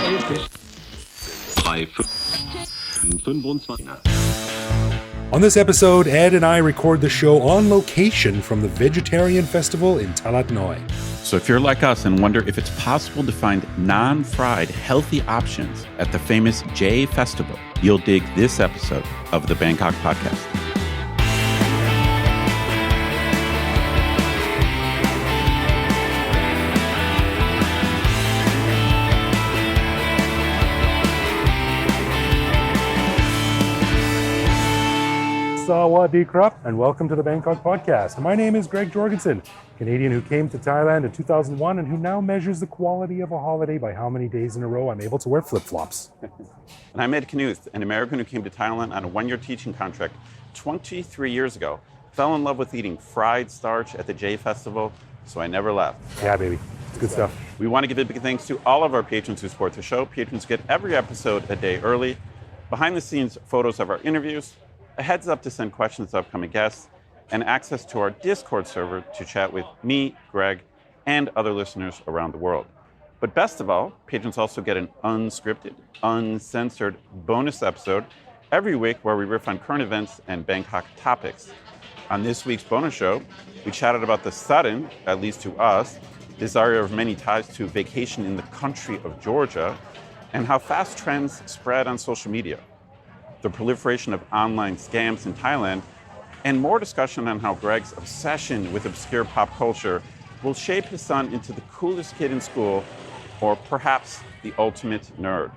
On this episode, Ed and I record the show on location from the Vegetarian Festival in Talad Noi. So if you're like us and wonder if it's possible to find non-fried, healthy options at the famous J Festival, you'll dig this episode of the Bangkok Podcast. Sawadee krap, and welcome to the Bangkok Podcast. My name is Greg Jorgensen, Canadian who came to Thailand in 2001 and who now measures the quality of a holiday by how many days in a row I'm able to wear flip-flops. And I'm Ed Knuth, an American who came to Thailand on a one-year teaching contract 23 years ago, fell in love with eating fried starch at the J Festival, so I never left. Yeah, baby. It's good stuff. We want to give a big thanks to all of our patrons who support the show. Patrons get every episode a day early, behind-the-scenes photos of our interviews, a heads up to send questions to upcoming guests, and access to our Discord server to chat with me, Greg, and other listeners around the world. But best of all, patrons also get an unscripted, uncensored bonus episode every week where we riff on current events and Bangkok topics. On this week's bonus show, we chatted about the sudden, at least to us, desire of many Thais to vacation in the country of Georgia, and how fast trends spread on social media, the proliferation of online scams in Thailand, and more discussion on how Greg's obsession with obscure pop culture will shape his son into the coolest kid in school, or perhaps the ultimate nerd.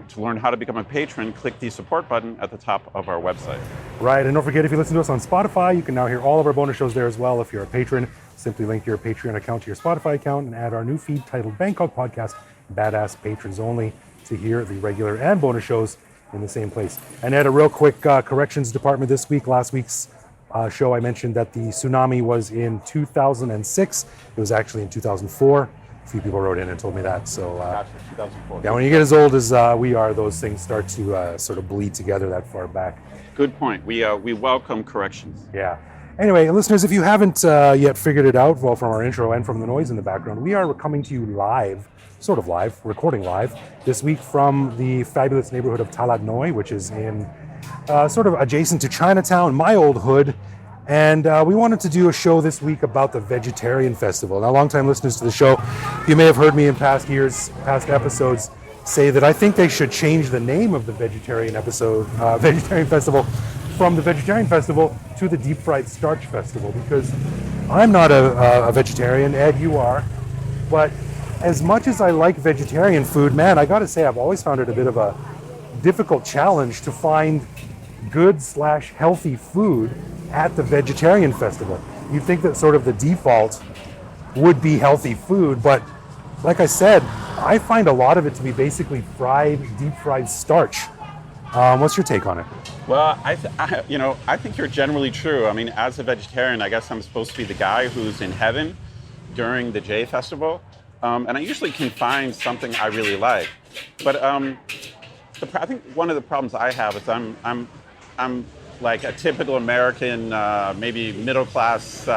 To learn how to become a patron, click the support button at the top of our website. Right, and don't forget, if you listen to us on Spotify, you can now hear all of our bonus shows there as well. If you're a patron, simply link your Patreon account to your Spotify account and add our new feed titled Bangkok Podcast, Badass Patrons Only, to hear the regular and bonus shows in the same place. And Ed, a real quick corrections department this week. Last week's show, I mentioned that the tsunami was in 2006. It was actually in 2004. A few people wrote in and told me that. So, Gotcha, 2004. Yeah, when you get as old as we are, those things start to sort of bleed together that far back. Good point. We welcome corrections. Yeah. Anyway, listeners, if you haven't yet figured it out, well, from our intro and from the noise in the background, we are coming to you live, sort of live, recording live, this week from the fabulous neighborhood of Talad Noi, which is in sort of adjacent to Chinatown, my old hood. And we wanted to do a show this week about the Vegetarian Festival. Now, longtime listeners to the show, you may have heard me in past episodes, say that I think they should change the name of the Vegetarian Festival from the Vegetarian Festival to the Deep Fried Starch Festival, because I'm not a vegetarian. Ed, you are. But as much as I like vegetarian food, man, I gotta say I've always found it a bit of a difficult challenge to find good/healthy food at the Vegetarian Festival. You'd think that sort of the default would be healthy food, but like I said, I find a lot of it to be basically deep fried starch. What's your take on it? Well, I think you're generally true. I mean, as a vegetarian, I guess I'm supposed to be the guy who's in heaven during the J Festival, and I usually can find something I really like. But I think one of the problems I have is I'm like a typical American, maybe middle class,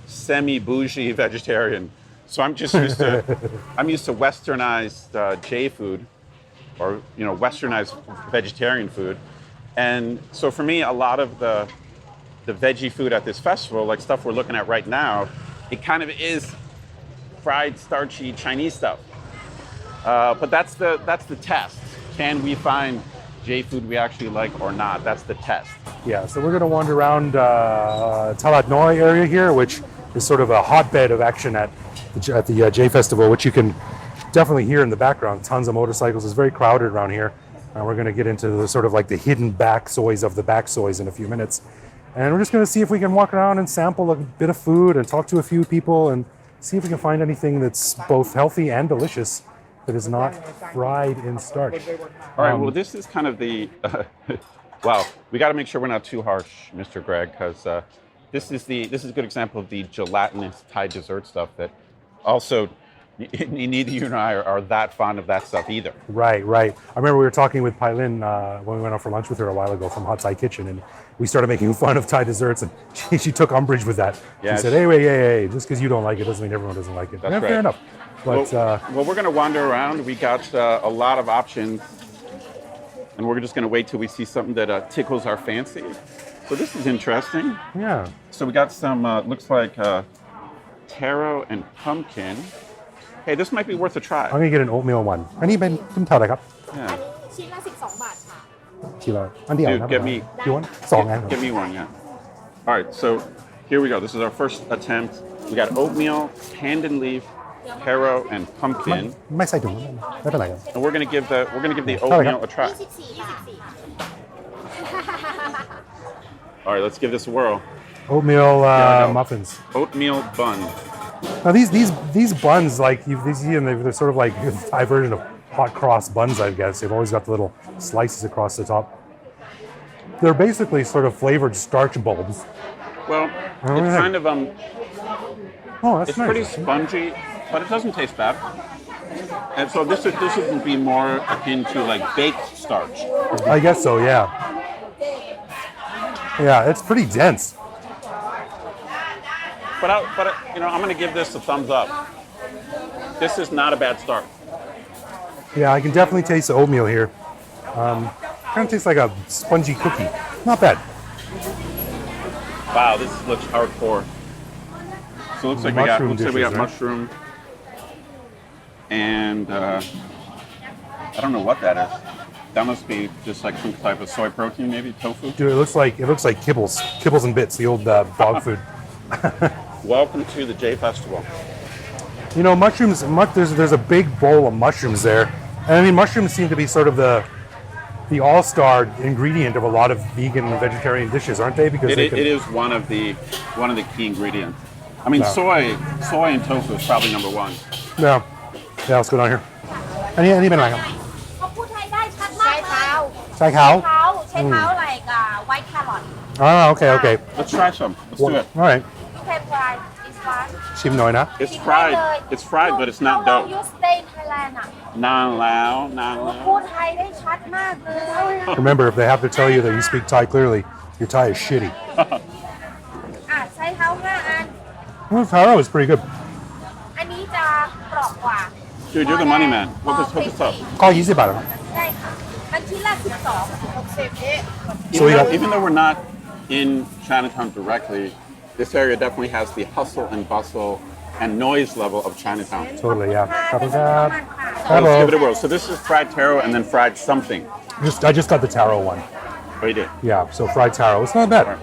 semi-bougie vegetarian. So I'm just used to westernized J food, or westernized vegetarian food. And so for me, a lot of the veggie food at this festival, like stuff we're looking at right now, it kind of is fried, starchy Chinese stuff. But that's the test. Can we find J food we actually like or not? That's the test. Yeah, so we're going to wander around Talad Noi area here, which is sort of a hotbed of action at the J Festival, which you can definitely hear in the background. Tons of motorcycles. It's very crowded around here. And we're going to get into the sort of like the hidden back sois of the back sois in a few minutes. And we're just going to see if we can walk around and sample a bit of food and talk to a few people and see if we can find anything that's both healthy and delicious that is not fried in starch. All right, well, this is kind of the... Wow, we got to make sure we're not too harsh, Mr. Greg, because this is a good example of the gelatinous Thai dessert stuff that also neither you and I are that fond of that stuff either. Right. I remember we were talking with Pai Lin when we went out for lunch with her a while ago from Hot Thai Kitchen, and we started making fun of Thai desserts, and she took umbrage with that. Yeah, she said, hey, just because you don't like it doesn't mean everyone doesn't like it. That's right. Fair enough. But well, we're going to wander around. We got a lot of options, and we're just going to wait till we see something that tickles our fancy. So this is interesting. yeah. So we got some, looks like taro and pumpkin. Hey, this might be worth a try. I'm gonna get an oatmeal one. อันนี้เป็นตุ้มเท่าไหร่ครับ Yeah. ชิ้นละ12 บาทค่ะ ทีละอันเดียว Dude, นะ get me. You want สองอัน Give me one, yeah. All right, so here we go. This is our first attempt. We got oatmeal, pandan leaf, taro, and pumpkin. ไม่ใส่ถุงไม่เป็นไรครับ And we're gonna give the oatmeal a try. 24 บาท All right, let's give this a whirl. Oatmeal Yeah, I know. muffins. Oatmeal bun. Now these buns, like you see, and they're sort of like a Thai version of hot cross buns, I guess. They've always got the little slices across the top. They're basically sort of flavored starch bulbs. Well, it's kind of Oh, that's it's nice. pretty spongy, but it doesn't taste bad. And so this would be more akin to like baked starch. I guess so, yeah. Yeah, it's pretty dense. But I'm going to give this a thumbs up. This is not a bad start. Yeah, I can definitely taste the oatmeal here. Kind of tastes like a spongy cookie. Not bad. Wow, this looks hardcore. So it looks like Mushroom we got dishes, right? mushroom, and I don't know what that is. That must be just like some type of soy protein, maybe tofu. Dude, it looks like kibbles and bits, the old dog food. Welcome to the J Festival. You know, mushrooms. There's a big bowl of mushrooms there, and I mean, mushrooms seem to be sort of the all-star ingredient of a lot of vegan and vegetarian dishes, aren't they? Because It is one of the key ingredients. I mean, No. soy and tofu is probably number one. Yeah. Yeah, let's go down here. อันนี้เป็นอะไรครับ เขาพูดไทยได้ชัดมากเลย ใช้เท้า ใช้เท้า like white carrot Ah, okay, okay. Let's try some. Let's do it. All right. you can try this one ชิมหน่อยนะ It's fried. It's fried, but it's not How long dough. you stay in Thailand อ่ะ Naan พูดไทยได้ชัดมากเลย Remember, if they have to tell you that you speak Thai clearly, your Thai is shitty. อ่ะใช้เท้า5 อัน Well, taro is pretty good. อันนี้จะกรอบกว่า Dude, you're the money man. Hook us up. ก็20 บาทครับ ได้ค่ะมันชิ้นละ12 60นี่ So we got- Even though we're not in Chinatown directly, this area definitely has the hustle and bustle and noise level of Chinatown. Totally, yeah. ค่ะเป็นน้ำมันค่ะ Hello. Let's give it a whirl. So this is fried taro and then fried something. I just got the taro one. Oh, you did? Yeah, so fried taro. It's not bad. อร่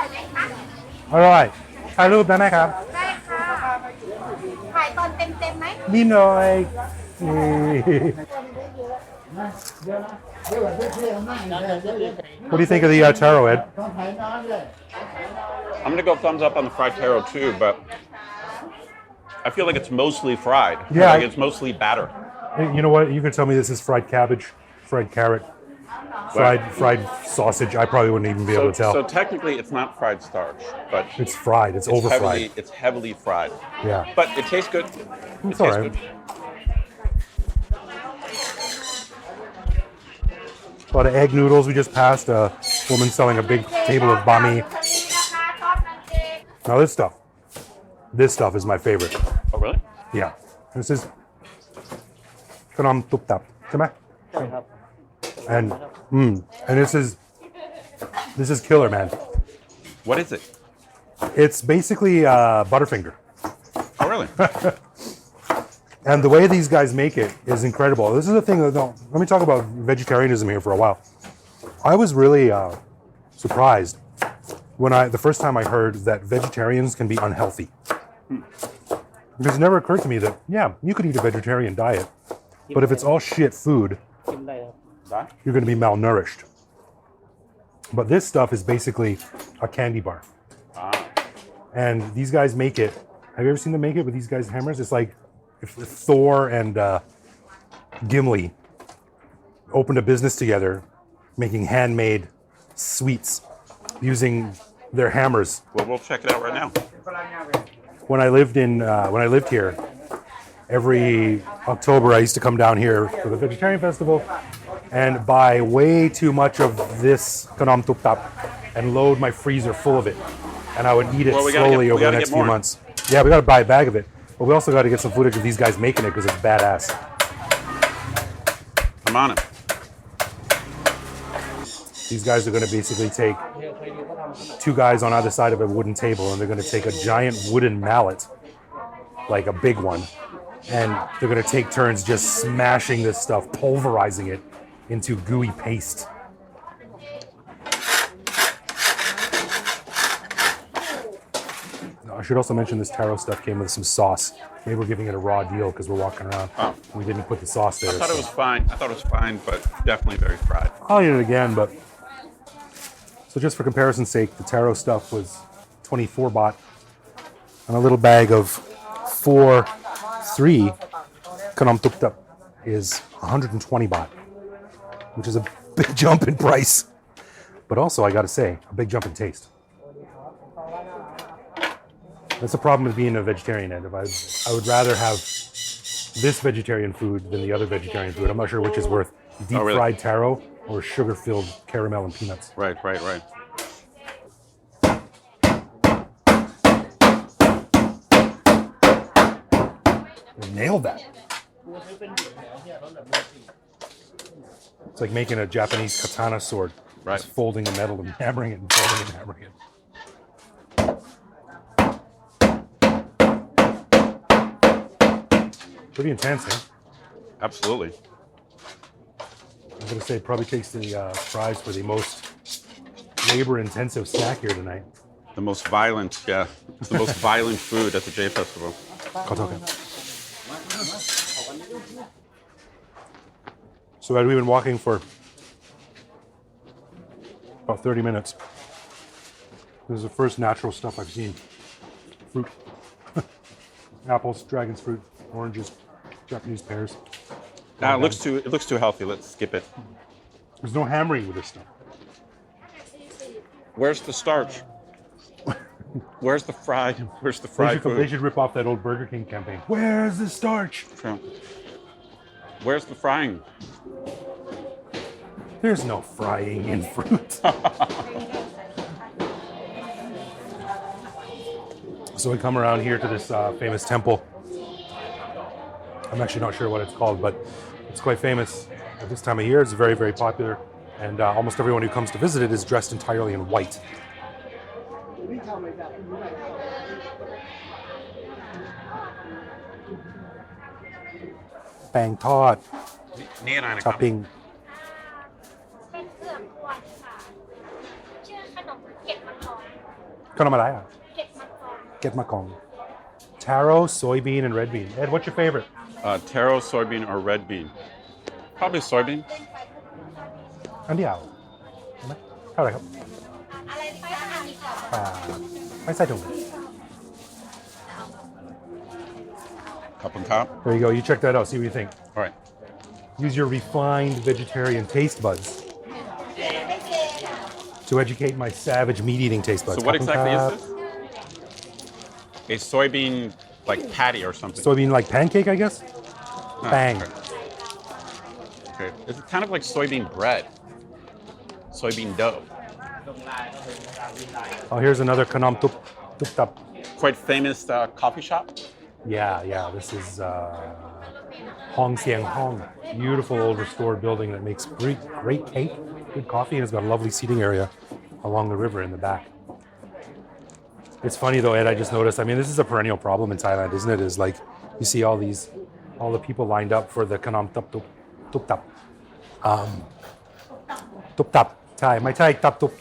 อยไหมคะ All right. ถ่ายรูปได้ไหมครับ ได้ค่ะถ่ายตอนเต็มๆไหม นี่หน่อย What do you think of the taro, Ed? I'm going to go thumbs up on the fried taro too, but I feel like it's mostly fried. Yeah. Like it's mostly batter. You know what? You could tell me this is fried cabbage, fried carrot, fried sausage. I probably wouldn't even be able to tell. So technically it's not fried starch, but It's fried. It's over fried. it's heavily fried. Yeah. But it tastes good. It's all right. A lot of egg noodles. We just passed a woman selling a big table of bami. ตรงนี้นะคะทอดมันเจ Now this stuff is my favorite. Oh, really? Yeah. This is khanom toob-tub. ใช่ไหม And this is killer, man. What is it? It's basically Butterfinger. Oh, really? And the way these guys make it is incredible. This is the thing that, let me talk about vegetarianism here for a while. I was really surprised when the first time I heard that vegetarians can be unhealthy. Because it never occurred to me that, yeah, you could eat a vegetarian diet, but if it's all shit food, you're going to be malnourished. But this stuff is basically a candy bar. And these guys make it. Have you ever seen them make it with these guys' hammers? It's like if Thor and Gimli opened a business together, making handmade sweets using their hammers. Well, we'll check it out right now. When I lived here, every October I used to come down here for the vegetarian festival and buy way too much of this khanom toob-tub and load my freezer full of it. And I would eat it Well, we gotta slowly get- we over the gotta next get few more. months. Yeah, we got to buy a bag of it. But we also got to get some footage of these guys making it because it's badass. I'm on it. These guys are going to basically take 2 guys on either side of a wooden table, and they're going to take a giant wooden mallet, like a big one, and they're going to take turns just smashing this stuff, pulverizing it into gooey paste. I should also mention this taro stuff came with some sauce. Maybe we're giving it a raw deal because we're walking around. Oh. We didn't put the sauce there. I thought it was fine. I thought it was fine, but definitely very fried. I'll eat it again, but... So just for comparison's sake, the taro stuff was 24 baht. And a little bag of 3 khanom toob-tub is 120 baht, which is a big jump in price. But also, I gotta say, a big jump in taste. That's the problem with being a vegetarian, Ed. I would rather have this vegetarian food than the other vegetarian food. I'm not sure which is worth deep fried taro or sugar-filled caramel and peanuts. Right. Nailed that. It's like making a Japanese katana sword. Right. Just folding the metal and hammering it and folding it and hammering it. Pretty intense, eh? Absolutely. I'm going to say it probably takes the prize for the most labor-intensive snack here tonight. The most violent, yeah. It's the most violent food at the J Festival. So Ed, we've been walking for about 30 minutes. This is the first natural stuff I've seen. Fruit. Apples, dragon's fruit, oranges, Japanese pears. It looks too healthy. Let's skip it. There's no hammering with this stuff. Where's the starch? Where's the fried food? They should rip off that old Burger King campaign. Where's the starch? True. Where's the frying? There's no frying in fruit. So we come around here to this famous temple. I'm actually not sure what it's called, but it's quite famous at this time of year. It's very, very popular. And almost everyone who comes to visit it is dressed entirely in white. Bang tod. นี่อะไรนะครับ Topping. เป็นเผือกกวนค่ะ ชื่อขนมเก็ดมะกอก Khanomอะไรอ่ะ? เก็ดมะกอก Get makong. Taro, soybean, and red bean. Ed, what's your favorite? Taro, soybean, or red bean? Probably soybean. อันเดียวเท่าไหร่ครับ อะไรที่อาหารก่อน ไม่ใส่ถุง Cup on top. There you go. You check that out. See what you think. All right. Use your refined vegetarian taste buds to educate my savage meat-eating taste buds. So what exactly is this? A soybean like patty or something. Soybean like pancake, I guess? Ah, Bang. Okay. It's kind of like soybean bread. Soybean dough. Oh, here's another khanom toob-tub. Quite famous coffee shop. Yeah. This is Hong Xiang Hong. Beautiful old restored building that makes great cake, good coffee, and it's got a lovely seating area along the river in the back. It's funny though, Ed, I just noticed, I mean, this is a perennial problem in Thailand, isn't it? Is like, you see all the people lined up for the khanom toob-tub. Toob-tub. Thai, my Thai toob-tub.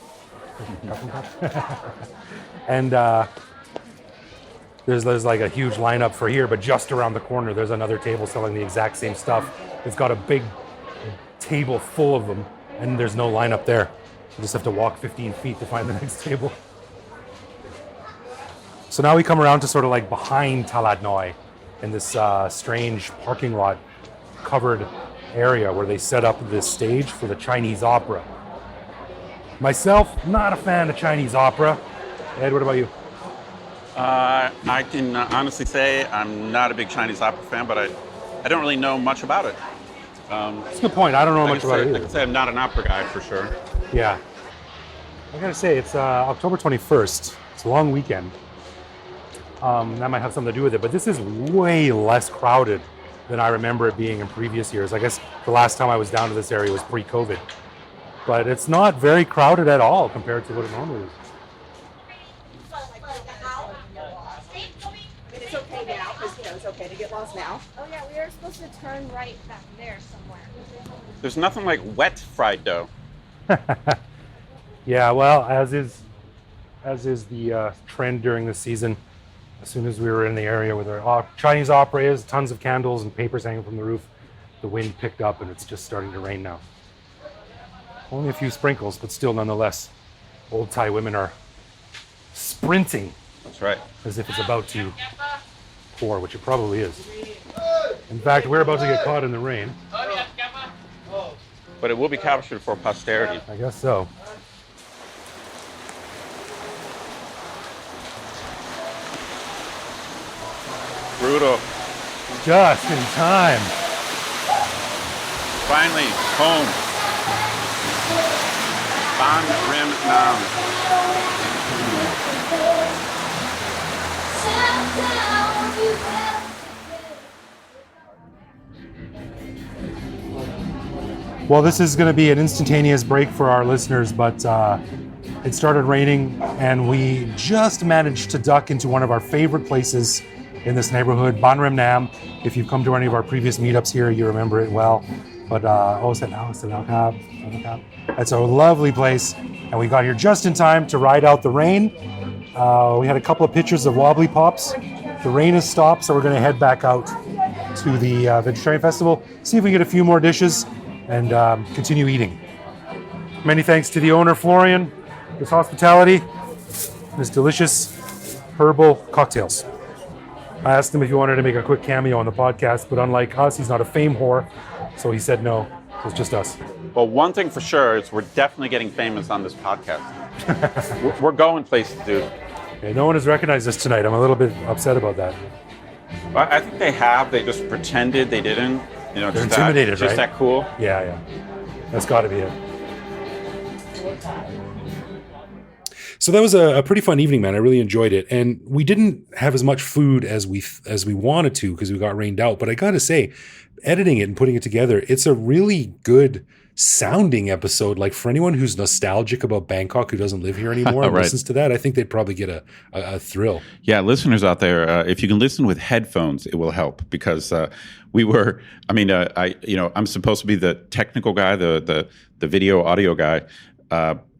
And there's like a huge lineup for here, but just around the corner, there's another table selling the exact same stuff. It's got a big table full of them, and there's no lineup there. You just have to walk 15 feet to find the next table. So now we come around to sort of like behind Talad Noi in this strange parking lot covered area where they set up this stage for the Chinese opera. Myself, not a fan of Chinese opera. Ed, what about you? I can honestly say I'm not a big Chinese opera fan, but I don't really know much about it. That's a good point. I don't know much about it I either. can say I'm not an opera guy for sure. Yeah. I gotta say, it's October 21st. It's a long weekend. That might have something to do with it. But this is way less crowded than I remember it being in previous years. I guess the last time I was down to this area was pre-COVID. But it's not very crowded at all compared to what it normally is. It's okay now because it's okay to get lost now. Oh yeah, we were supposed to turn right back there somewhere. There's nothing like wet fried dough. Yeah, well, as is the trend during this season. As soon as we were in the area where the Chinese opera is, tons of candles and papers hanging from the roof, the wind picked up and it's just starting to rain now. Only a few sprinkles, but still nonetheless, old Thai women are sprinting. That's right. As if it's about to pour, which it probably is. In fact, we're about to get caught in the rain. But it will be captured for posterity. I guess so. Brutal. Just in time. Finally, home. Ban Rim Nam. Well, this is going to be an instantaneous break for our listeners, but it started raining and we just managed to duck into one of our favorite places in this neighborhood, Ban Rim Nam. If you've come to any of our previous meetups here, you remember it well. But it's a lovely place, and we got here just in time to ride out the rain. We had a couple of pictures of wobbly pops. The rain has stopped, so we're going to head back out to the vegetarian festival, see if we can get a few more dishes, and continue eating. Many thanks to the owner, Florian, for his hospitality, and his delicious herbal cocktails. I asked him if he wanted to make a quick cameo on the podcast, but unlike us, he's not a fame whore, so he said no. So it's just us. Well, one thing for sure is we're definitely getting famous on this podcast. we're going places, dude. Okay, no one has recognized us tonight. I'm a little bit upset about that. Well, I think they have. They just pretended they didn't. You know, They're intimidated, just right? that cool. Yeah. That's got to be it. So that was a pretty fun evening, man. I really enjoyed it. And we didn't have as much food as we wanted to because we got rained out. But I got to say, editing it and putting it together, it's a really good sounding episode. Like for anyone who's nostalgic about Bangkok, who doesn't live here anymore and Right. listens to that, I think they'd probably get a thrill. Yeah, listeners out there, if you can listen with headphones, it will help because I'm supposed to be the technical guy, the video audio guy.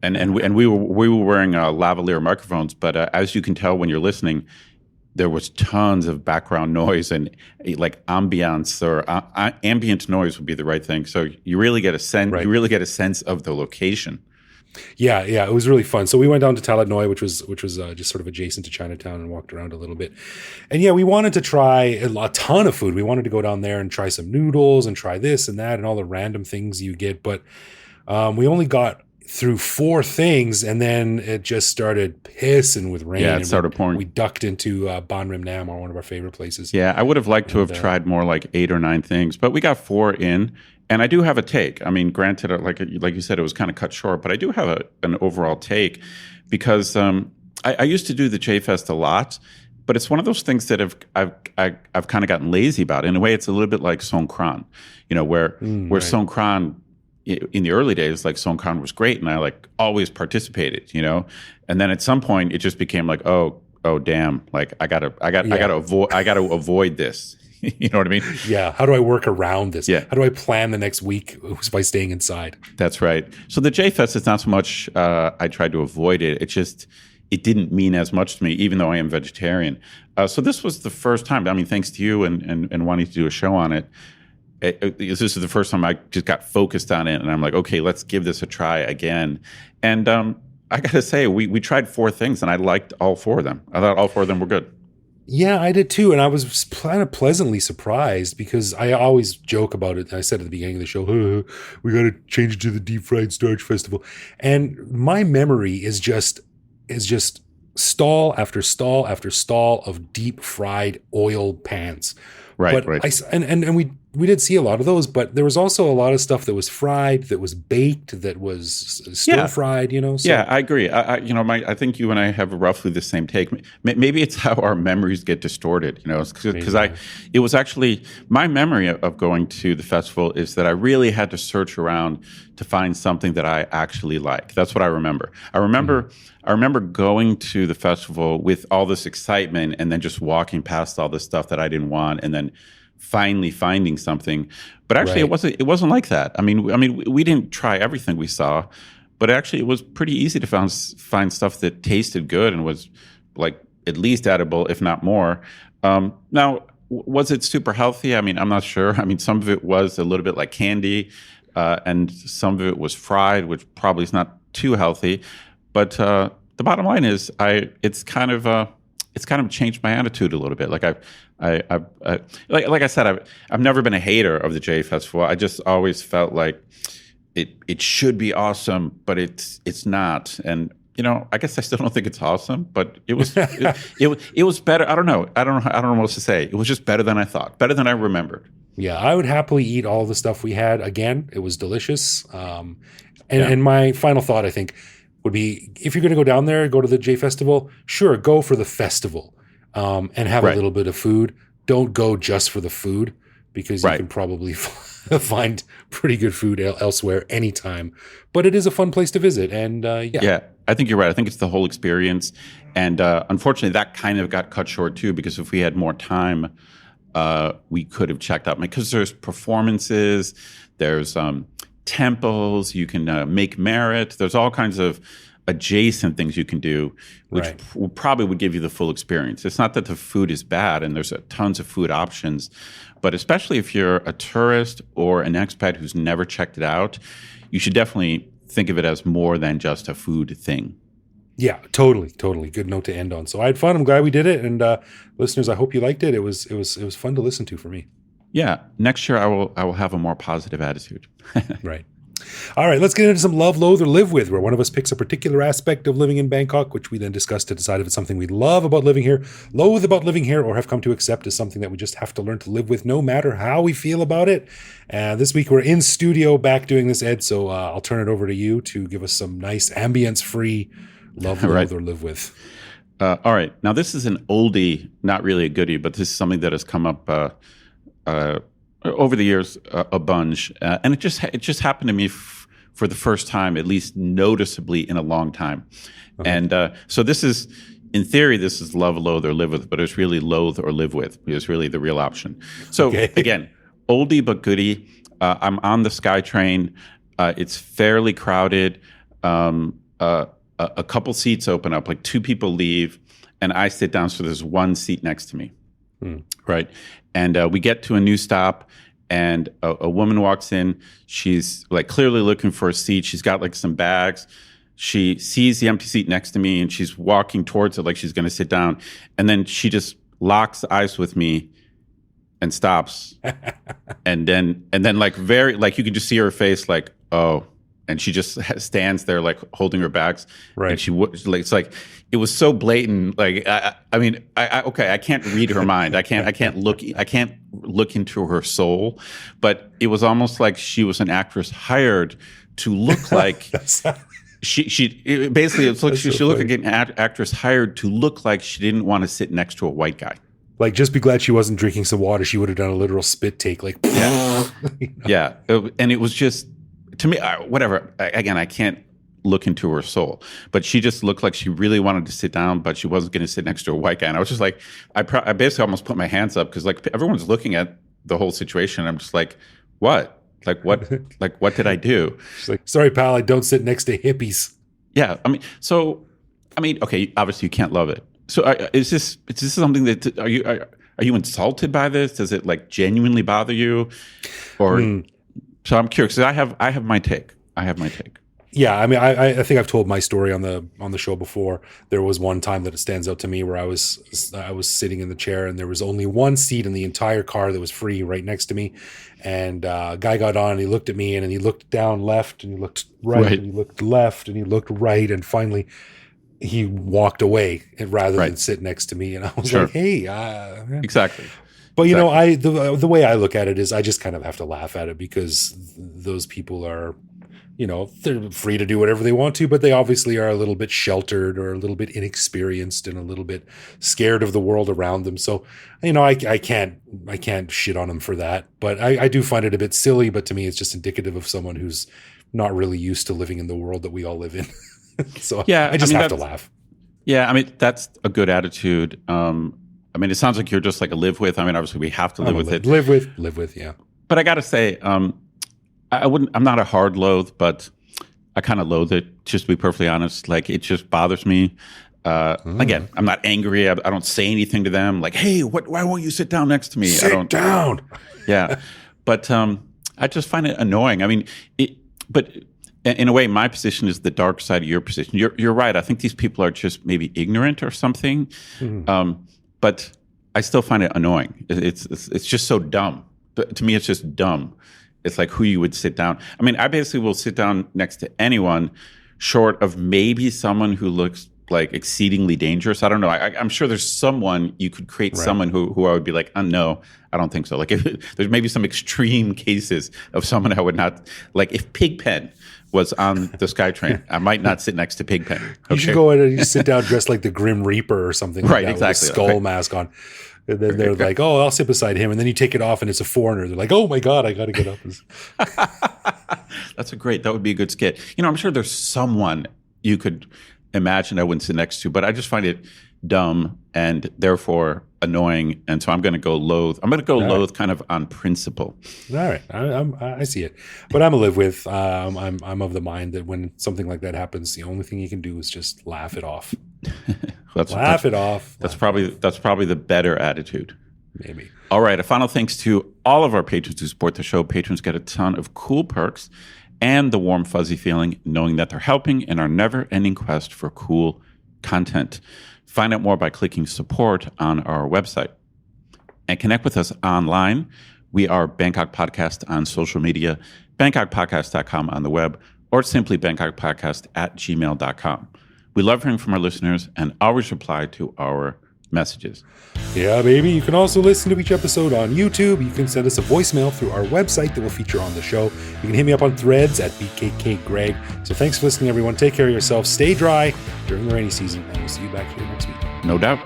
And we were wearing lavalier microphones, but as you can tell when you're listening, there was tons of background noise and like ambiance or ambient noise would be the right thing. So you really get a sense. Right. You really get a sense of the location. Yeah, it was really fun. So we went down to Talad Noi, which was just sort of adjacent to Chinatown, and walked around a little bit. And yeah, we wanted to try a ton of food. We wanted to go down there and try some noodles and try this and that and all the random things you get. But we only got through 4 things, and then it just started pissing with rain. Yeah, it started pouring. We ducked into Ban Rim Nam, one of our favorite places. Yeah, I would have liked to have tried more like 8 or 9 things, but we got 4 in. And I do have a take. I mean, granted, like you said, it was kind of cut short, but I do have an overall take because I used to do the J-Fest a lot, but it's one of those things that I've kind of gotten lazy about. In a way, it's a little bit like Songkran, where right. Songkran in the early days, like Songkran was great, and I like always participated, and then at some point it just became like, oh damn, like I gotta avoid this. You know what I mean? Yeah. How do I work around this? Yeah. How do I plan the next week by staying inside? That's right. So the J-Fest is not so much I tried to avoid it. It didn't mean as much to me, even though I am vegetarian. So this was the first time. I mean, thanks to you and wanting to do a show on it. This is the first time I just got focused on it, and I'm like, okay, let's give this a try again. And I got to say, we tried 4 things, and I liked all 4 of them. I thought all 4 of them were good. Yeah, I did too. And I was kind of pleasantly surprised because I always joke about it. I said at the beginning of the show, we got to change it to the deep fried starch festival. And my memory is just stall after stall after stall of deep fried oil pans. Right, but right. and we did see a lot of those, but there was also a lot of stuff that was fried, that was baked, that was stir fried. So. Yeah, I agree. I think you and I have roughly the same take. Maybe it's how our memories get distorted. Because it was actually my memory of going to the festival is that I really had to search around to find something that I actually like. That's what I remember. I remember going to the festival with all this excitement and then just walking past all this stuff that I didn't want, and then finally finding something. But actually, it wasn't like that. I mean, we didn't try everything we saw, but actually, it was pretty easy to find stuff that tasted good and was like at least edible, if not more. Now, was it super healthy? I mean, I'm not sure. I mean, some of it was a little bit like candy, and some of it was fried, which probably is not too healthy. But the bottom line is, it's kind of changed my attitude a little bit. Like like I said, I've never been a hater of the J Festival. I just always felt like it should be awesome, but it's not. And I guess I still don't think it's awesome, but it was it was better. I don't know what else to say. It was just better than I thought, better than I remembered. Yeah, I would happily eat all the stuff we had again. It was delicious. And my final thought, I think, would be, if you're going to go down there, go to the J Festival, sure, go for the festival and have a little bit of food. Don't go just for the food, because you can probably find pretty good food elsewhere anytime. But it is a fun place to visit. And yeah, I think you're right. I think it's the whole experience. And unfortunately, that kind of got cut short too, because if we had more time, we could have checked out, because there's performances, there's temples, you can make merit. There's all kinds of adjacent things you can do, which probably would give you the full experience. It's not that the food is bad, and there's tons of food options, but especially if you're a tourist or an expat who's never checked it out, you should definitely think of it as more than just a food thing. Yeah, totally. Good note to end on. So I had fun. I'm glad we did it, and listeners, I hope you liked it. It was fun to listen to for me. Yeah, next year I will have a more positive attitude. Right. All right, let's get into some love, loathe, or live with, where one of us picks a particular aspect of living in Bangkok, which we then discuss to decide if it's something we love about living here, loathe about living here, or have come to accept as something that we just have to learn to live with no matter how we feel about it. This week we're in studio back doing this, Ed, so I'll turn it over to you to give us some nice ambience-free love, loathe, or live with. All right. Now, this is an oldie, not really a goodie, but this is something that has come up over the years a bunch, and it just happened to me for the first time, at least noticeably in a long time. Okay. And so this is, in theory, this is love, loathe, or live with, but it's really loathe or live with. It's really the real option. So again, oldie but goodie. I'm on the SkyTrain. It's fairly crowded. A couple seats open up, like two people leave, and I sit down. So there's one seat next to me, right? And we get to a new stop, and a woman walks in. She's like clearly looking for a seat. She's got like some bags. She sees the empty seat next to me, and she's walking towards it like she's going to sit down. And then she just locks eyes with me and stops. and then like very, like you can just see her face like, oh. And she just stands there like holding her bags. Right. And she like, it's like, it was so blatant. Like, I mean, I can't read her mind. I can't look into her soul, but it was almost like she was an actress hired to look like she basically, it's like she looked like an actress hired to look like she didn't want to sit next to a white guy. Like, just be glad she wasn't drinking some water. She would have done a literal spit take. Like, yeah. And it was just, to me, whatever. Again, I can't look into her soul, but she just looked like she really wanted to sit down, but she wasn't going to sit next to a white guy. And I was just like, I basically almost put my hands up because like everyone's looking at the whole situation. And I'm just like, what? Like what? Like what did I do? She's like, sorry, pal, I don't sit next to hippies. Yeah, I mean, okay, obviously you can't love it. So is this something that are you insulted by this? Does it like genuinely bother you, or? So I'm curious, because I have my take. Yeah, I mean, I think I've told my story on the show before. There was one time that it stands out to me where I was sitting in the chair, and there was only one seat in the entire car that was free right next to me. And a guy got on, and he looked at me, and he looked down left, and he looked right, and he looked left, and he looked right, and finally he walked away rather than sit next to me. And I was like, hey. Exactly. But you know, the way I look at it is I just kind of have to laugh at it because those people are, you know, they're free to do whatever they want to, but they obviously are a little bit sheltered or a little bit inexperienced and a little bit scared of the world around them. So, you know, I can't shit on them for that, but I do find it a bit silly. But to me, it's just indicative of someone who's not really used to living in the world that we all live in. So yeah, I just have to laugh. Yeah, I mean, that's a good attitude. I mean, it sounds like you're just like a live with. I mean, obviously we have to live with it. Live with, yeah. But I got to say, I'm not a hard loathe, but I kind of loathe it, just to be perfectly honest. Like, it just bothers me. Again, I'm not angry. I don't say anything to them like, hey, why won't you sit down next to me? Sit down. Yeah. But I just find it annoying. I mean, but in a way, my position is the dark side of your position. You're right. I think these people are just maybe ignorant or something. But I still find it annoying. It's just so dumb. But to me, it's just dumb. It's like who you would sit down. I mean, I basically will sit down next to anyone short of maybe someone who looks like exceedingly dangerous. I don't know. I'm sure there's someone you could create someone who I would be like, oh, no, I don't think so. Like there's maybe some extreme cases of someone I would not, like if Pigpen was on the SkyTrain, I might not sit next to Pigpen. Okay? You should go in and sit down dressed like the Grim Reaper or something like that, exactly. With a skull mask on. And then they're like, oh, I'll sit beside him. And then you take it off and it's a foreigner. They're like, oh my God, I got to get up. That would be a good skit. You know, I'm sure there's someone you could imagine I wouldn't sit next to, but I just find it dumb and therefore annoying. And so I'm going to go loathe. I'm going to go loathe kind of on principle. All right. I see it. But I'm a live with. I'm of the mind that when something like that happens, the only thing you can do is just laugh it off. Laugh it off. That's probably the better attitude. Maybe. All right. A final thanks to all of our patrons who support the show. Patrons get a ton of cool perks and the warm, fuzzy feeling knowing that they're helping in our never-ending quest for cool content. Find out more by clicking support on our website. And connect with us online. We are Bangkok Podcast on social media, bangkokpodcast.com on the web, or simply bangkokpodcast@gmail.com. We love hearing from our listeners and always reply to our messages. Yeah, baby. You can also listen to each episode on YouTube. You can send us a voicemail through our website that will feature on the show. You can hit me up on Threads at BKKGreg. So thanks for listening, everyone. Take care of yourself. Stay dry during the rainy season, and we'll see you back here next week. No doubt.